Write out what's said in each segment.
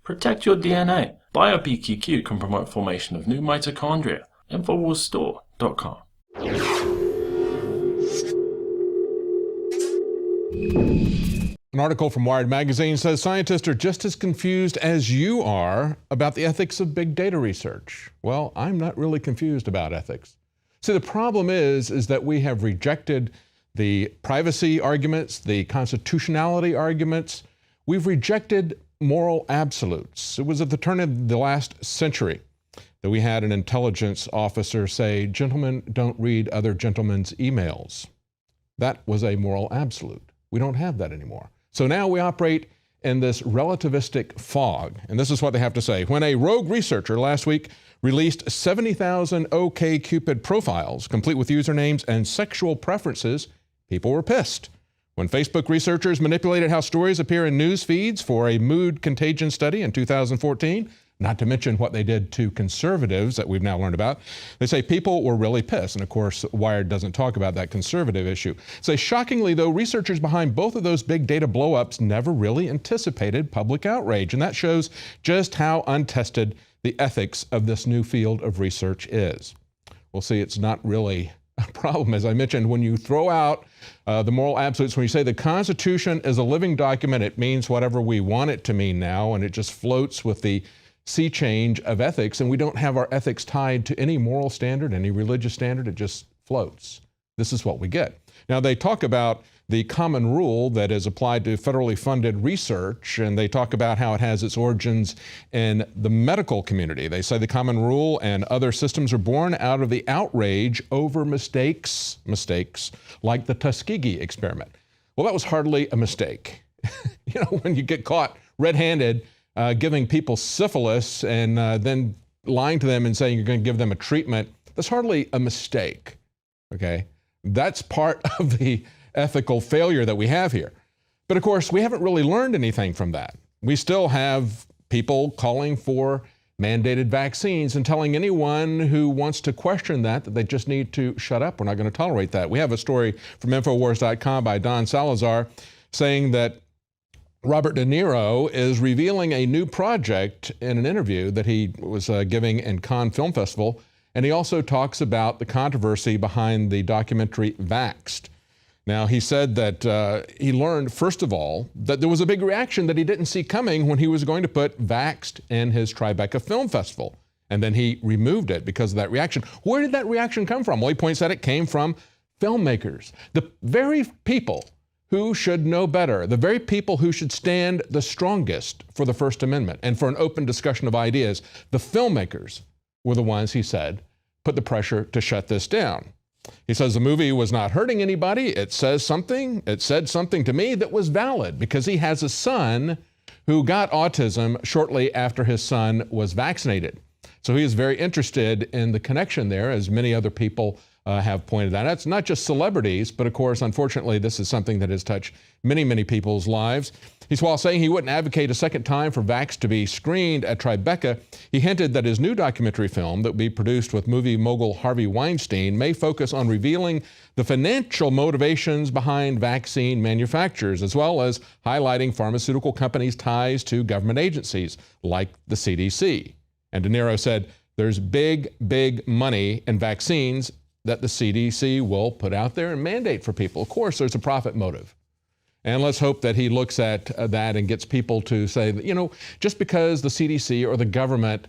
Protect your DNA. BioPQQ can promote formation of new mitochondria. Infowarsstore.com. An article from Wired magazine says scientists are just as confused as you are about the ethics of big data research. Well, I'm not really confused about ethics. See, the problem is that we have rejected the privacy arguments, the constitutionality arguments. We've rejected moral absolutes. It was at the turn of the last century that we had an intelligence officer say, "Gentlemen, don't read other gentlemen's emails." That was a moral absolute. We don't have that anymore. So now we operate in this relativistic fog. And this is what they have to say. When a rogue researcher last week released 70,000 OkCupid profiles, complete with usernames and sexual preferences, people were pissed. When Facebook researchers manipulated how stories appear in news feeds for a mood contagion study in 2014, not to mention what they did to conservatives that we've now learned about, they say people were really pissed. And of course, Wired doesn't talk about that conservative issue. Say, shockingly though, researchers behind both of those big data blowups never really anticipated public outrage. And that shows just how untested the ethics of this new field of research is. We'll see, it's not really a problem. As I mentioned, when you throw out the moral absolutes, when you say the Constitution is a living document, it means whatever we want it to mean now, and it just floats with the sea change of ethics, and we don't have our ethics tied to any moral standard, any religious standard. It just floats. This is what we get. Now, they talk about the common rule that is applied to federally funded research, and they talk about how it has its origins in the medical community. They say the common rule and other systems are born out of the outrage over mistakes like the Tuskegee experiment. Well, that was hardly a mistake. You know, when you get caught red-handed giving people syphilis and then lying to them and saying you're going to give them a treatment, that's hardly a mistake, okay? That's part of the ethical failure that we have here. But of course, we haven't really learned anything from that. We still have people calling for mandated vaccines and telling anyone who wants to question that they just need to shut up. We're not going to tolerate that. We have a story from Infowars.com by Don Salazar saying that Robert De Niro is revealing a new project in an interview that he was giving in Cannes Film Festival. And he also talks about the controversy behind the documentary Vaxxed. Now, he said that he learned, first of all, that there was a big reaction that he didn't see coming when he was going to put Vaxxed in his Tribeca Film Festival. And then he removed it because of that reaction. Where did that reaction come from? Well, he points out it came from filmmakers, the very people who should know better, the very people who should stand the strongest for the First Amendment and for an open discussion of ideas. The filmmakers were the ones, he said, put the pressure to shut this down. He says the movie was not hurting anybody. It said something to me that was valid because he has a son who got autism shortly after his son was vaccinated. So he is very interested in the connection there, as many other people have pointed out. It's not just celebrities, but of course, unfortunately, this is something that has touched many, many people's lives. He's, while saying he wouldn't advocate a second time for Vaxxed to be screened at Tribeca, he hinted that his new documentary film that will be produced with movie mogul Harvey Weinstein may focus on revealing the financial motivations behind vaccine manufacturers, as well as highlighting pharmaceutical companies' ties to government agencies like the CDC. And De Niro said, there's big, big money in vaccines that the CDC will put out there and mandate for people. Of course, there's a profit motive. And let's hope that he looks at that and gets people to say that, you know, just because the CDC or the government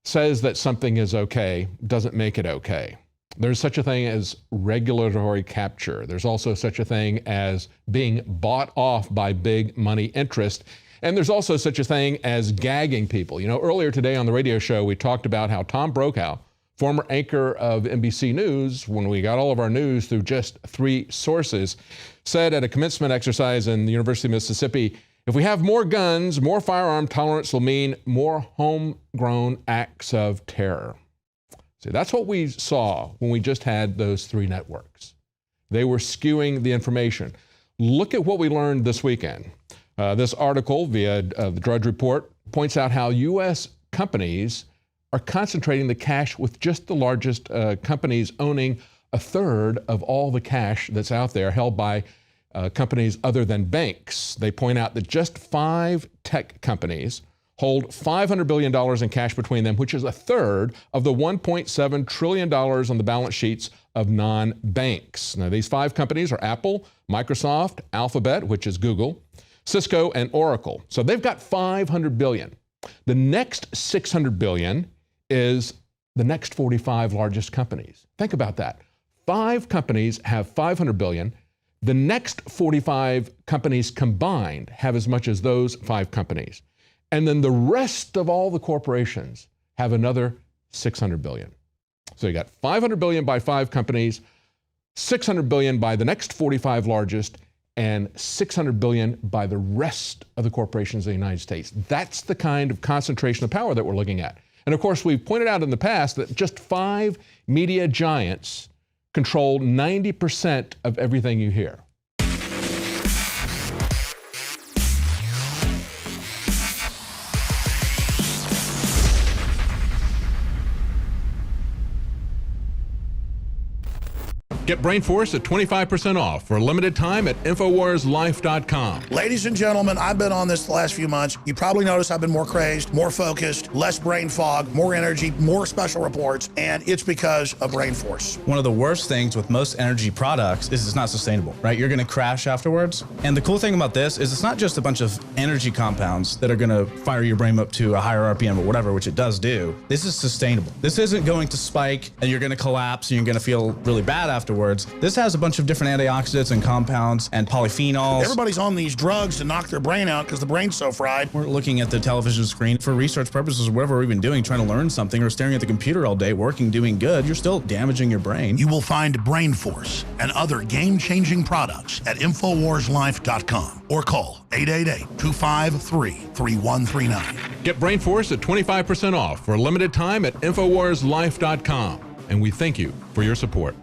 says that something is okay, doesn't make it okay. There's such a thing as regulatory capture. There's also such a thing as being bought off by big money interest. And there's also such a thing as gagging people. You know, earlier today on the radio show, we talked about how Tom Brokaw, former anchor of NBC News, when we got all of our news through just 3 sources, said at a commencement exercise in the University of Mississippi, if we have more guns, more firearm tolerance will mean more homegrown acts of terror. See, that's what we saw when we just had those 3 networks. They were skewing the information. Look at what we learned this weekend. This article via the Drudge Report points out how U.S. companies are concentrating the cash with just the largest companies owning 1/3 of all the cash that's out there held by companies other than banks. They point out that just 5 tech companies hold $500 billion in cash between them, which is a third of the $1.7 trillion on the balance sheets of non-banks. Now, these 5 companies are Apple, Microsoft, Alphabet, which is Google, Cisco, and Oracle. So they've got $500 billion. The next $600 billion is the next 45 largest companies. Think about that. 5 companies have $500 billion. The next 45 companies combined have as much as those 5 companies. And then the rest of all the corporations have another $600 billion. So you got $500 billion by 5 companies, $600 billion by the next 45 largest, and $600 billion by the rest of the corporations in the United States. That's the kind of concentration of power that we're looking at. And of course, we've pointed out in the past that just 5 media giants control 90% of everything you hear. Get Brainforce at 25% off for a limited time at InfowarsLife.com. Ladies and gentlemen, I've been on this the last few months. You probably noticed I've been more crazed, more focused, less brain fog, more energy, more special reports, and it's because of Brainforce. One of the worst things with most energy products is it's not sustainable, right? You're gonna crash afterwards. And the cool thing about this is it's not just a bunch of energy compounds that are gonna fire your brain up to a higher RPM or whatever, which it does do. This is sustainable. This isn't going to spike and you're gonna collapse and you're gonna feel really bad afterwards. This has a bunch of different antioxidants and compounds and polyphenols. Everybody's on these drugs to knock their brain out because the brain's so fried. We're looking at the television screen for research purposes or whatever we've been doing, trying to learn something, or staring at the computer all day, working, doing good. You're still damaging your brain. You will find Brainforce and other game-changing products at InfowarsLife.com or call 888-253-3139. Get Brainforce at 25% off for a limited time at InfowarsLife.com. And we thank you for your support.